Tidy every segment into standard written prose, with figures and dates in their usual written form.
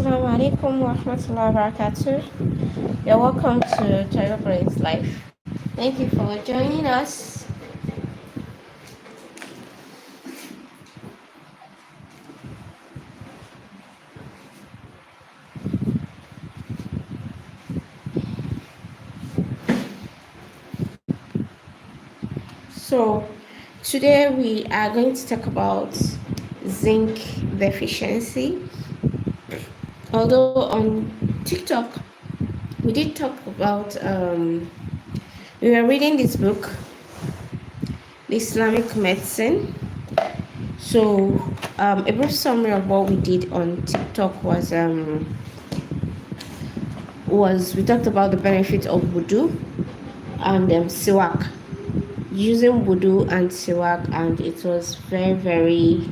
Assalamu alaikum wa rahmatullahi wa barakatuh. You're welcome to Toheeroh's Life. Thank you for joining us. So, today we are going to talk about zinc deficiency. Although on TikTok, we did talk about, we were reading this book, the Islamic Medicine. So, a brief summary of what we did on TikTok was we talked about the benefit of wudu and siwak, using wudu and siwak, and it was very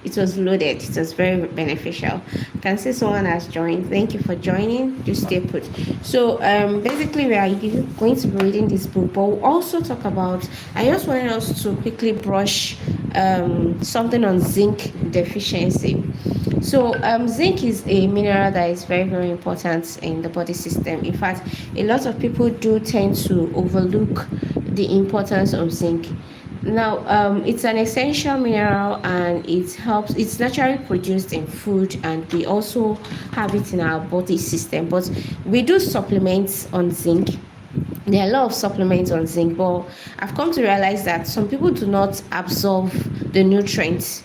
it was loaded. It was very beneficial. You can see someone has joined. Thank you for joining. Just stay put. So basically we are going to be reading this book, but we'll also talk about, I just wanted us to quickly brush something on zinc deficiency. So zinc is a mineral that is very important in the body system. In fact, a lot of people do tend to overlook the importance of zinc. Now, it's an essential mineral and it's naturally produced in food, and we also have it in our body system. But we do supplements on zinc. There are a lot of supplements on zinc, but I've come to realize that some people do not absorb the nutrients.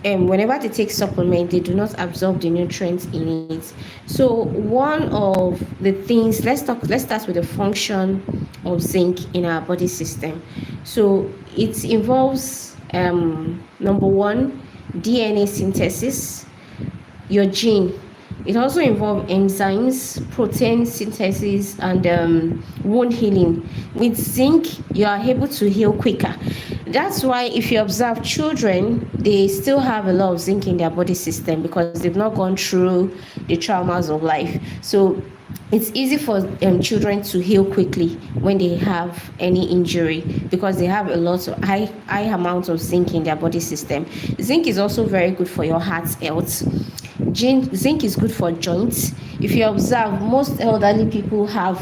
Whenever they take supplement, they do not absorb the nutrients in it. So one of the things, let's start with the function of zinc in our body system. So it involves number one, DNA synthesis, your gene. It also involves enzymes, protein synthesis, and wound healing. With zinc, you are able to heal quicker. That's why if you observe children, they still have a lot of zinc in their body system because they've not gone through the traumas of life. So it's easy for children to heal quickly when they have any injury because they have a lot of high amounts of zinc in their body system. Zinc is also very good for your heart health. Zinc is good for joints. If you observe, most elderly people have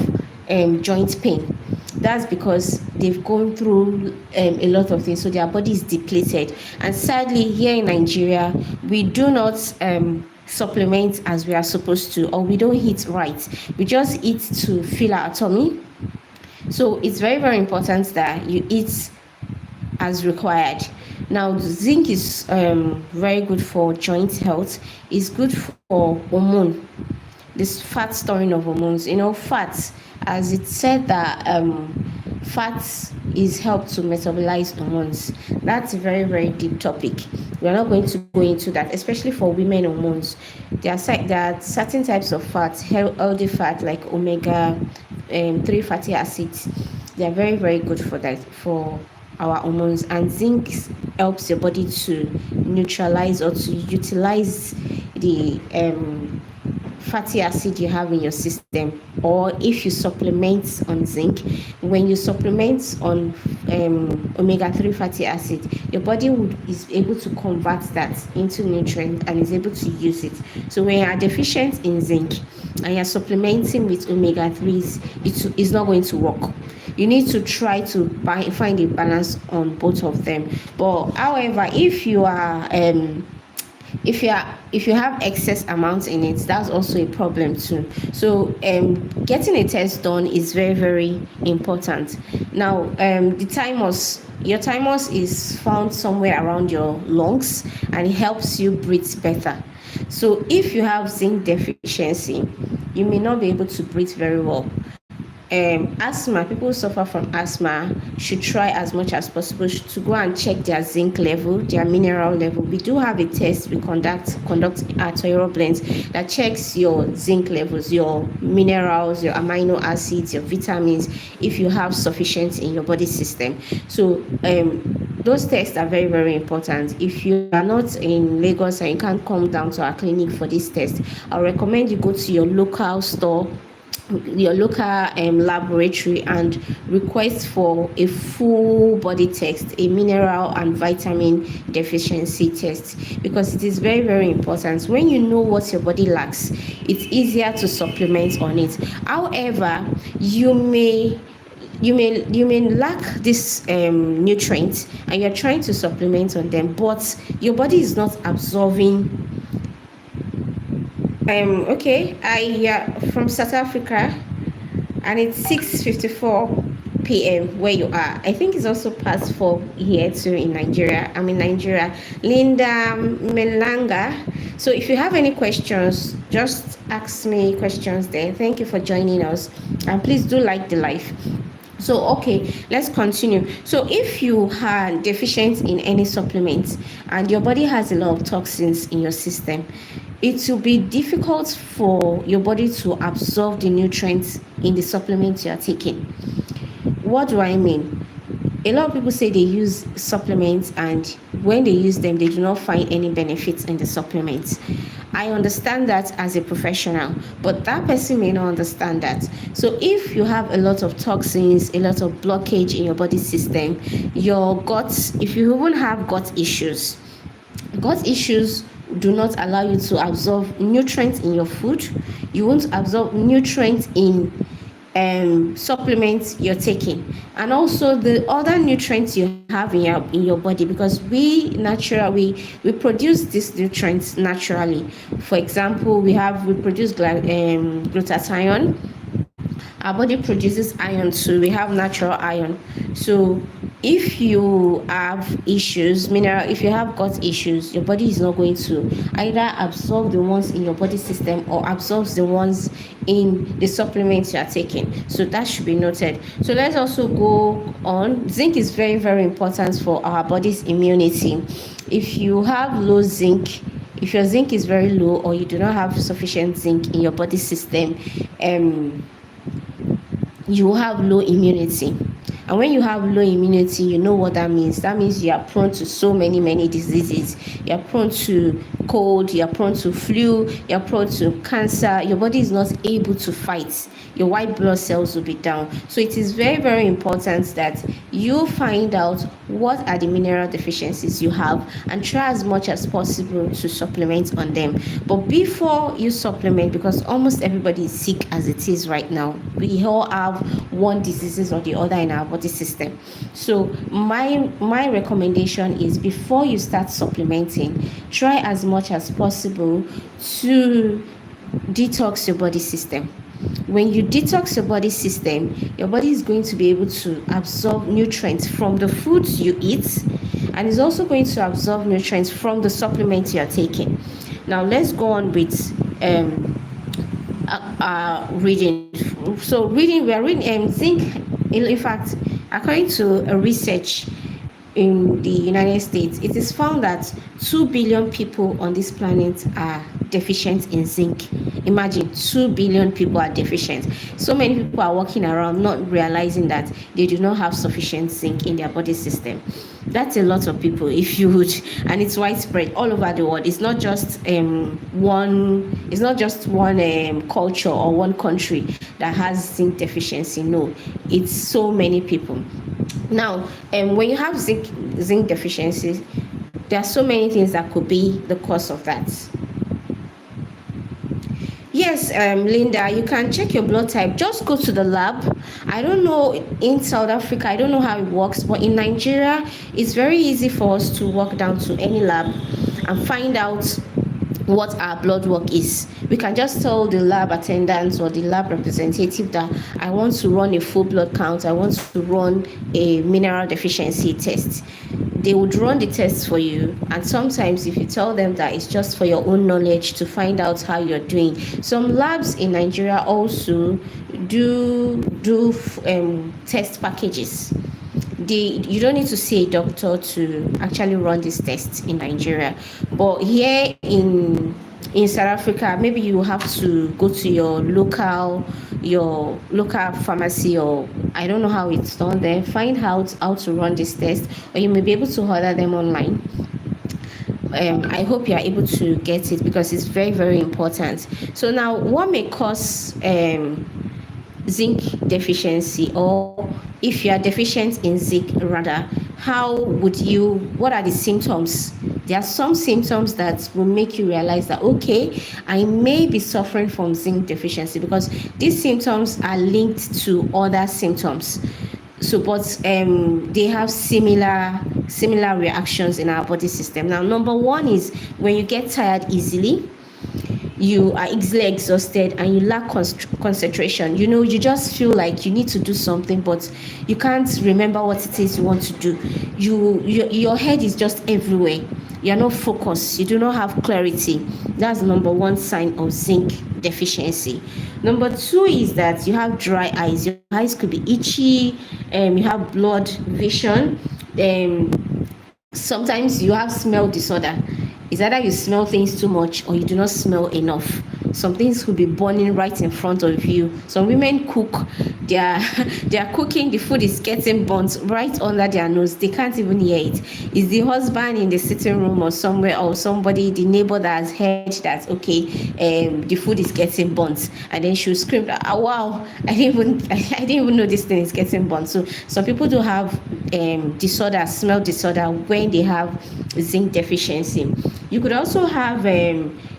joint pain. That's because they've gone through a lot of things, so their body is depleted. And sadly, here in Nigeria, we do not supplement as we are supposed to, or we don't eat right. We just eat to fill our tummy. So it's very important that you eat as required. Now, zinc is very good for joint health. It's good for hormone, this fat storing of hormones. Fat, as it said that fat is helped to metabolize hormones. That's a very deep topic. We're not going to go into that, especially for women hormones. There are certain types of fat, healthy fat like omega 3 fatty acids. They are very good for that, for our hormones. And zinc helps your body to neutralize or to utilize the fatty acid you have in your system. Or if you supplement on zinc, when you supplement on omega 3 fatty acid, your body is able to convert that into nutrient and is able to use it. So when you are deficient in zinc and you're supplementing with omega 3s, it's not going to work. You need to try to find a balance on both of them. But however, if you have excess amounts in it, that's also a problem too. So getting a test done is very important. Now your thymus is found somewhere around your lungs and it helps you breathe better. So if you have zinc deficiency, you may not be able to breathe very well. Asthma, people who suffer from asthma should try as much as possible to go and check their zinc level, their mineral level. We do have a test we conduct at Toheeroh Blends that checks your zinc levels, your minerals, your amino acids, your vitamins, if you have sufficient in your body system. So those tests are very important. If you are not in Lagos and you can't come down to our clinic for this test, I'll recommend you go to your local store your local laboratory and request for a full body test, a mineral and vitamin deficiency test, because it is very, very important. When you know what your body lacks, it's easier to supplement on it. However, you may lack this nutrient and you're trying to supplement on them, but your body is not absorbing. Okay, I from South Africa, and it's 6:54 p.m. where you are. I think it's also past 4 here too in Nigeria. I'm in Nigeria. Linda Melanga. So if you have any questions, just ask me questions there. Thank you for joining us, and please do like the live. So, okay, let's continue. So, if you are deficient in any supplement and your body has a lot of toxins in your system, it will be difficult for your body to absorb the nutrients in the supplements you are taking. What do I mean? A lot of people say they use supplements, and when they use them, they do not find any benefits in the supplements. I understand that as a professional, but that person may not understand that. So if you have a lot of toxins, a lot of blockage in your body system, your guts, if you even have gut issues do not allow you to absorb nutrients in your food. You won't absorb nutrients in supplements you're taking, and also the other nutrients you have in your body, because we produce these nutrients naturally. For example, we produce glutathione. Our body produces iron too. We have natural iron. So if you have issues, if you have gut issues, your body is not going to either absorb the ones in your body system or absorbs the ones in the supplements you are taking. So that should be noted. So let's also go on. Zinc is very, very important for our body's immunity. If you have low zinc, if your zinc is very low, or you do not have sufficient zinc in your body system, you will have low immunity. And when you have low immunity, you know what that means. That means you are prone to so many diseases. You are prone to cold, you are prone to flu, you are prone to cancer. Your body is not able to fight. Your white blood cells will be down. So it is very, very important that you find out what are the mineral deficiencies you have and try as much as possible to supplement on them. But before you supplement, because almost everybody is sick as it is right now, we all have one diseases or the other in our body system. So my recommendation is, before you start supplementing, try as much as possible to detox your body system. When you detox your body system, your body is going to be able to absorb nutrients from the foods you eat, and is also going to absorb nutrients from the supplements you are taking. Now let's go on with reading. So we are reading zinc. In fact, according to a research in the United States, it is found that 2 billion people on this planet are deficient in zinc. Imagine, 2 billion people are deficient. So many people are walking around not realizing that they do not have sufficient zinc in their body system. That's a lot of people, if you would, and it's widespread all over the world. It's not just one. It's not just one culture or one country that has zinc deficiency. No, it's so many people. Now, when you have zinc deficiency, there are so many things that could be the cause of that. Yes, Linda, you can check your blood type. Just go to the lab. I don't know in South Africa, I don't know how it works, but in Nigeria, it's very easy for us to walk down to any lab and find out what our blood work is. We can just tell the lab attendant or the lab representative that I want to run a full blood count, I want to run a mineral deficiency test. They would run the tests for you, and sometimes if you tell them that it's just for your own knowledge to find out how you're doing. Some labs in Nigeria also do test packages. You don't need to see a doctor to actually run these tests in Nigeria, but here in South Africa, maybe you have to go to your local pharmacy, or I don't know how it's done there. Find out how to run this test, or you may be able to order them online. I hope you are able to get it, because it's very, very important. So now, what may cause zinc deficiency, or if you are deficient in zinc rather, what are the symptoms? There are some symptoms that will make you realize that, okay, I may be suffering from zinc deficiency, because these symptoms are linked to other symptoms. So, but they have similar reactions in our body system. Now, number one is when you get tired easily, you are easily exhausted, and you lack concentration. You just feel like you need to do something, but you can't remember what it is you want to do. Your head is just everywhere. You're not focused. You do not have clarity. That's number one sign of zinc deficiency. Number two is that you have dry eyes. Your eyes could be itchy. You have blurred vision. Sometimes you have smell disorder. It's either you smell things too much or you do not smell enough. Some things could be burning right in front of you. Some women cook, they are cooking, the food is getting burnt right under their nose. They can't even hear it. It's the husband in the sitting room or somewhere, or somebody, the neighbor, that has heard that, okay, the food is getting burnt, and then she'll scream, wow, I didn't even know this thing is getting burnt. So some people do have smell disorder, when they have zinc deficiency. You could also have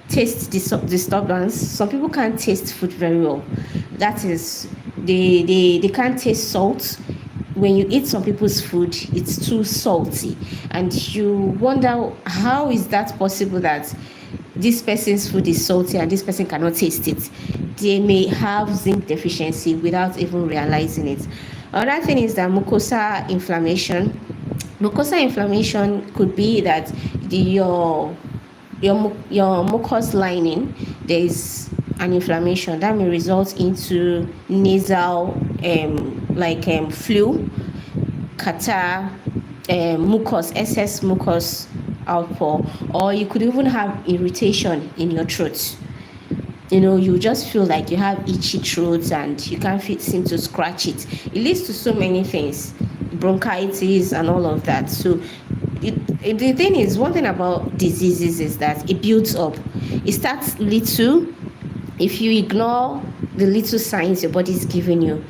taste disturbance. Some people can't taste food very well. That is, they can't taste salt. When you eat some people's food, it's too salty, and you wonder, how is that possible that this person's food is salty and this person cannot taste it? They may have zinc deficiency without even realizing it. Another thing is that mucosa inflammation. Mucosa inflammation could be that your mucous lining, there is an inflammation that may result into nasal flu, catarrh, excess mucus outpour, or you could even have irritation in your throat. You just feel like you have itchy throats and you can't seem to scratch it. It leads to so many things, bronchitis and all of that. So the thing is, one thing about diseases is that it builds up. It starts little. If you ignore the little signs your body is giving you,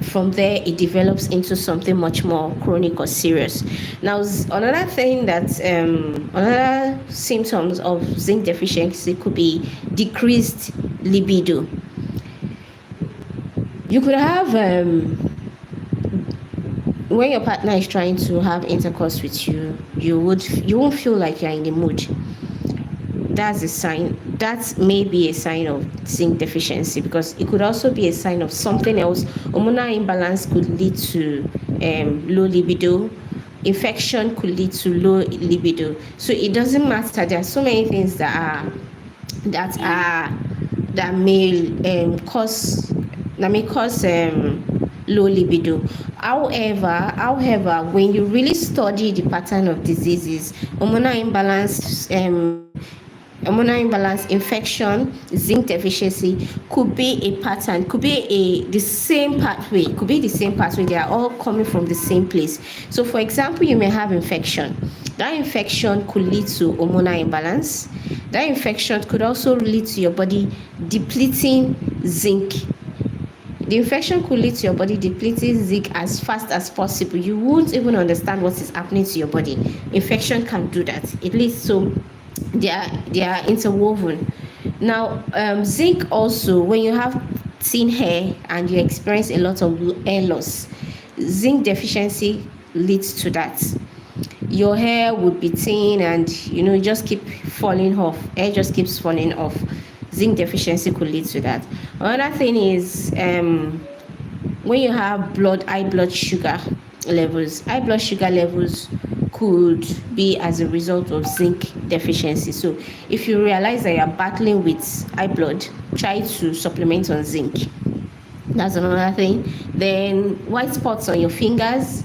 from there it develops into something much more chronic or serious. Now, another thing that another symptoms of zinc deficiency could be decreased libido. You could have when your partner is trying to have intercourse with you, you won't feel like you're in the mood. That's a sign. That may be a sign of zinc deficiency, because it could also be a sign of something else. Hormonal imbalance could lead to low libido. Infection could lead to low libido. So it doesn't matter. There are so many things that may cause low libido. However, when you really study the pattern of diseases, hormonal imbalance, infection, zinc deficiency could be a pattern, could be the same pathway. They are all coming from the same place. So, for example, you may have infection. That infection could lead to hormonal imbalance. That infection could also lead to your body depleting zinc. The infection could lead to your body depleting zinc as fast as possible. You won't even understand what is happening to your body. Infection can do that. It leads to they are interwoven. Now, zinc also, when you have thin hair and you experience a lot of hair loss, zinc deficiency leads to that. Your hair would be thin and you just keep falling off. Hair just keeps falling off. Zinc deficiency could lead to that. Another thing is when you have high blood sugar levels. High blood sugar levels could be as a result of zinc deficiency. So if you realize that you're battling with high blood, try to supplement on zinc. That's another thing. Then white spots on your fingers,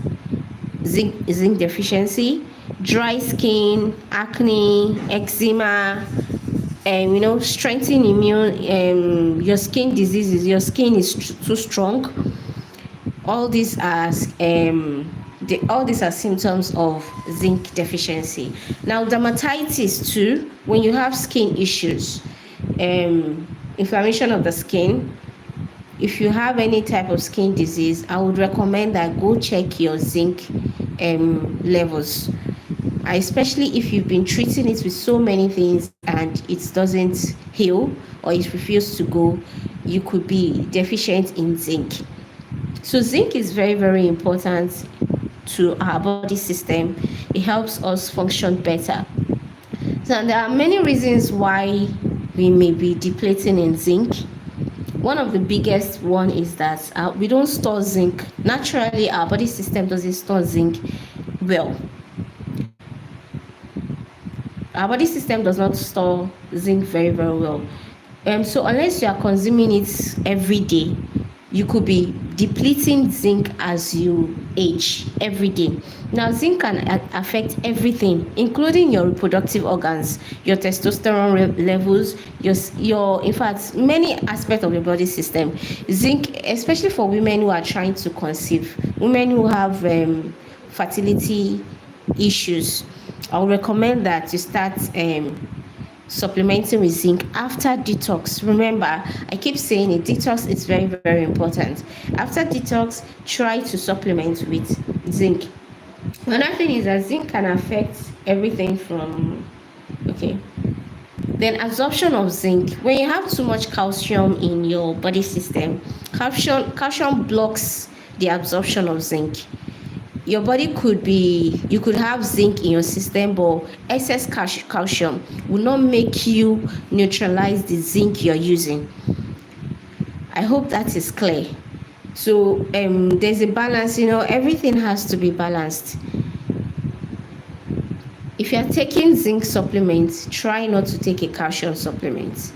zinc deficiency. Dry skin, acne, eczema, strengthening immune, your skin diseases, your skin is too strong. All these are symptoms of zinc deficiency. Now, dermatitis too, when you have skin issues, inflammation of the skin, if you have any type of skin disease, I would recommend that go check your zinc levels, especially if you've been treating it with so many things and it doesn't heal or it refuses to go. You could be deficient in zinc. So zinc is very, very important to our body system. It helps us function better. So there are many reasons why we may be depleting in zinc. One of the biggest one is that we don't store zinc. Naturally, our body system doesn't store zinc well. Our body system does not store zinc very, very well. So unless you are consuming it every day, you could be depleting zinc as you age every day. Now, zinc can affect everything, including your reproductive organs, your testosterone levels, your in fact, many aspects of your body system. Zinc, especially for women who are trying to conceive, women who have fertility issues, I would recommend that you start supplementing with zinc after detox. Remember, I keep saying it, detox is very, very important. After detox, try to supplement with zinc. Another thing is that zinc can affect everything from then absorption of zinc. When you have too much calcium in your body system, calcium blocks the absorption of zinc. Your body you could have zinc in your system, but excess calcium will not make you neutralize the zinc you're using. I hope that is clear. So there's a balance, everything has to be balanced. If you're taking zinc supplements, try not to take a calcium supplement.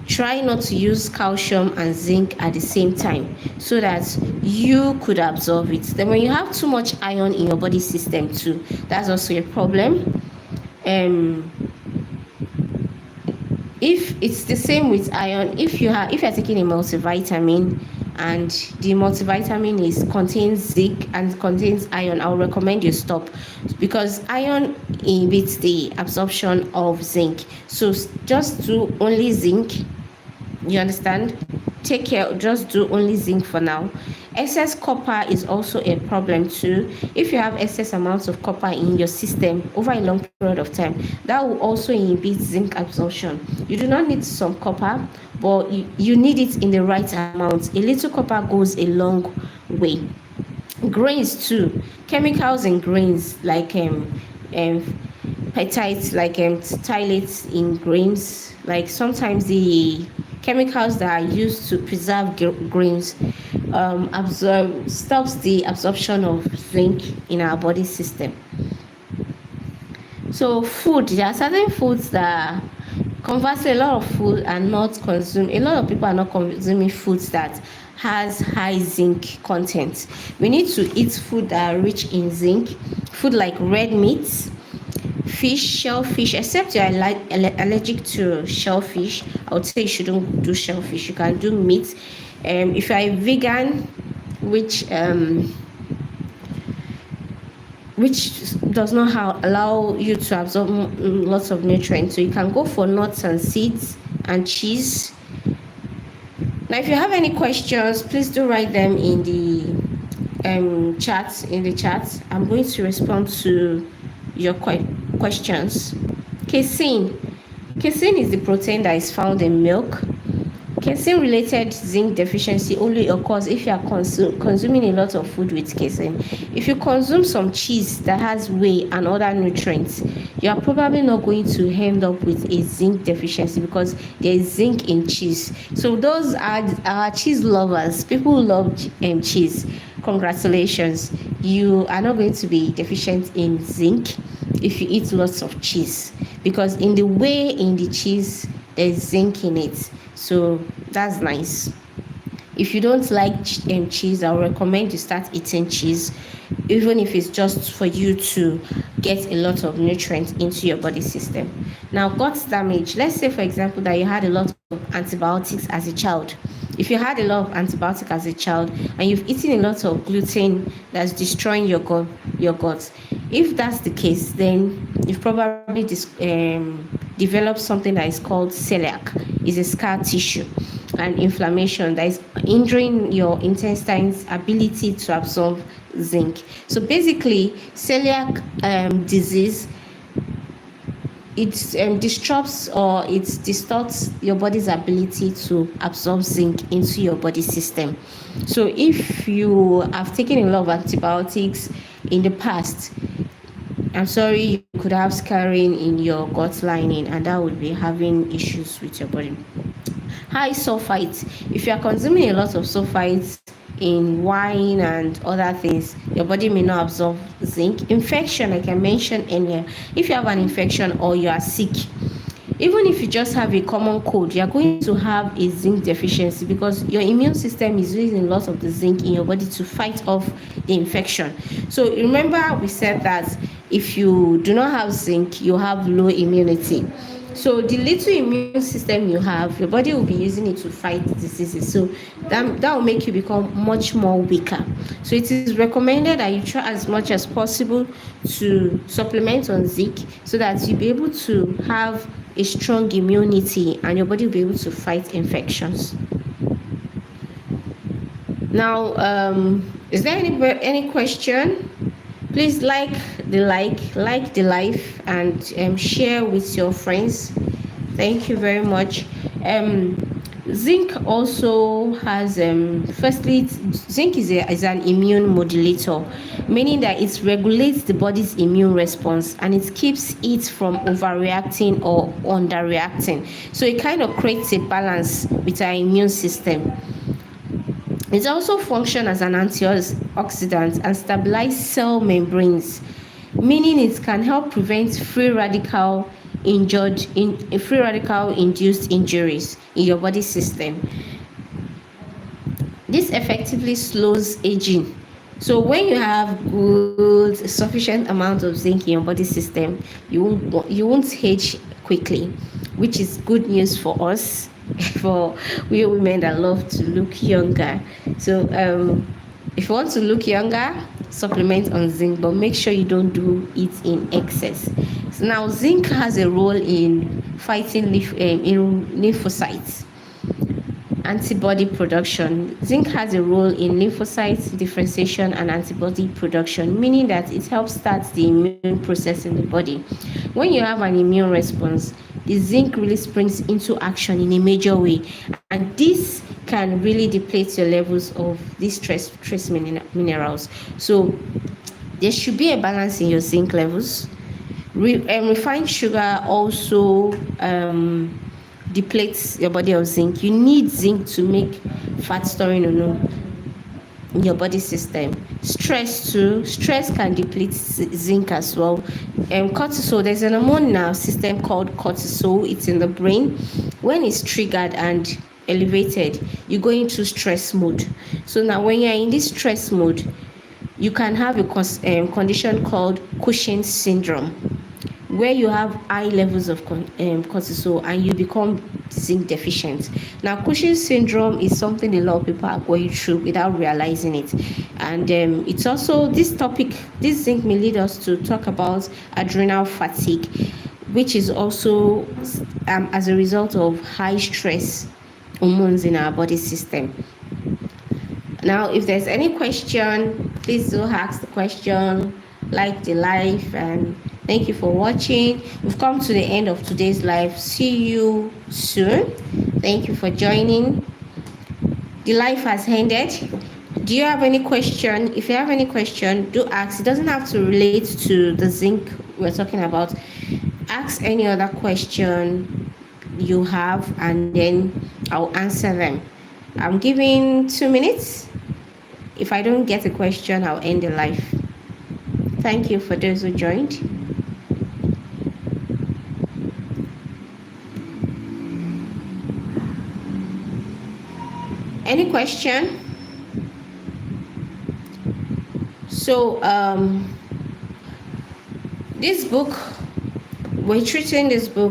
Try not to use calcium and zinc at the same time so that you could absorb it. Then when you have too much iron in your body system too, that's also a problem. If it's the same with iron, if you're taking a multivitamin and the multivitamin contains zinc and contains iron, I would recommend you stop, because iron inhibits the absorption of zinc. So just do only zinc. You understand? Take care, just do only zinc for now. Excess copper is also a problem too. If you have excess amounts of copper in your system over a long period of time, that will also inhibit zinc absorption. You do not need some copper, but you need it in the right amount. A little copper goes a long way. Grains too. Chemicals in grains like peptides, like phthalates in grains, like sometimes the chemicals that are used to preserve grains stops the absorption of zinc in our body system. So food, there are certain foods that conversely a lot of food are not consumed. A lot of people are not consuming foods that has high zinc content. We need to eat food that are rich in zinc. Food like red meats, fish, shellfish. Except you are allergic to shellfish, I would say you shouldn't do shellfish. You can do meat. If you are a vegan, which does not allow you to absorb lots of nutrients, so you can go for nuts and seeds and cheese. Now, if you have any questions, please do write them in the chat. I'm going to respond to your questions. Casein is the protein that is found in milk. Casein-related zinc deficiency only occurs if you are consuming a lot of food with casein. If you consume some cheese that has whey and other nutrients, you are probably not going to end up with a zinc deficiency because there is zinc in cheese. So those are our cheese lovers, people who love cheese. Congratulations, you are not going to be deficient in zinc if you eat lots of cheese, because in the whey in the cheese there's zinc in it. So that's nice. If you don't like cheese, I would recommend you start eating cheese, even if it's just for you to get a lot of nutrients into your body system. Now, gut damage. Let's say, for example, that you had a lot of antibiotics as a child. If you had a lot of antibiotics as a child and you've eaten a lot of gluten that's destroying your gut, if that's the case, then you've probably developed something that is called celiac. It's a scar tissue. and inflammation that is hindering your intestine's ability to absorb zinc. So basically, celiac disease, it disrupts or it distorts your body's ability to absorb zinc into your body system. So if you have taken a lot of antibiotics in the past, I'm sorry, you could have scarring in your gut lining, and that would be having issues with your body. High sulfite. If you are consuming a lot of sulfites in wine and other things, your body may not absorb zinc. Infection, like I mentioned earlier, if you have an infection or you are sick, even if you just have a common cold, you're going to have a zinc deficiency because your immune system is using lots of the zinc in your body to fight off the infection. So remember, we said that if you do not have zinc, you have low immunity. So the little immune system you have, your body will be using it to fight diseases. So that will make you become much more weaker. So it is recommended that you try as much as possible to supplement on zinc so that you'll be able to have a strong immunity and your body will be able to fight infections. Now, is there any question? Please like the life, and share with your friends. Thank you very much. Zinc also has firstly, zinc is an immune modulator, meaning that it regulates the body's immune response and it keeps it from overreacting or underreacting. So it kind of creates a balance with our immune system. It also functions as an antioxidant and stabilize cell membranes, meaning it can help prevent free radical induced injuries in your body system. This effectively slows aging. So when you have good sufficient amount of zinc in your body system, you won't age quickly, which is good news for us, for we women that love to look younger. So if you want to look younger, supplement on zinc, but make sure you don't do it in excess. So now zinc has a role in fighting in lymphocytes antibody production. Zinc has a role in lymphocyte differentiation and antibody production, meaning that it helps start the immune process in the body. When you have an immune response, the zinc really springs into action in a major way, and this can really deplete your levels of these trace minerals. So there should be a balance in your zinc levels. Refined sugar also depletes your body of zinc. You need zinc to make fat storing in your body system. Stress can deplete zinc as well. Cortisol, there's an hormone in our system called cortisol. It's in the brain. When it's triggered and elevated, you go into stress mode. So now when you're in this stress mode, you can have a condition called Cushing's syndrome, where you have high levels of cortisol and you become zinc deficient. Now, Cushing's syndrome is something a lot of people are going through without realizing it. And it's also this zinc may lead us to talk about adrenal fatigue, which is also as a result of high stress hormones in our body system. Now, if there's any question, please do ask the question, like the live, and thank you for watching. We've come to the end of today's live. See you soon. Thank you for joining. The live has ended. Do you have any question? If you have any question, do ask. It doesn't have to relate to the zinc we're talking about. Ask any other question you have, and then I'll answer them. I'm giving 2 minutes. If I don't get a question, I'll end the live. Thank you for those who joined. Any question? So this book, we're treating this book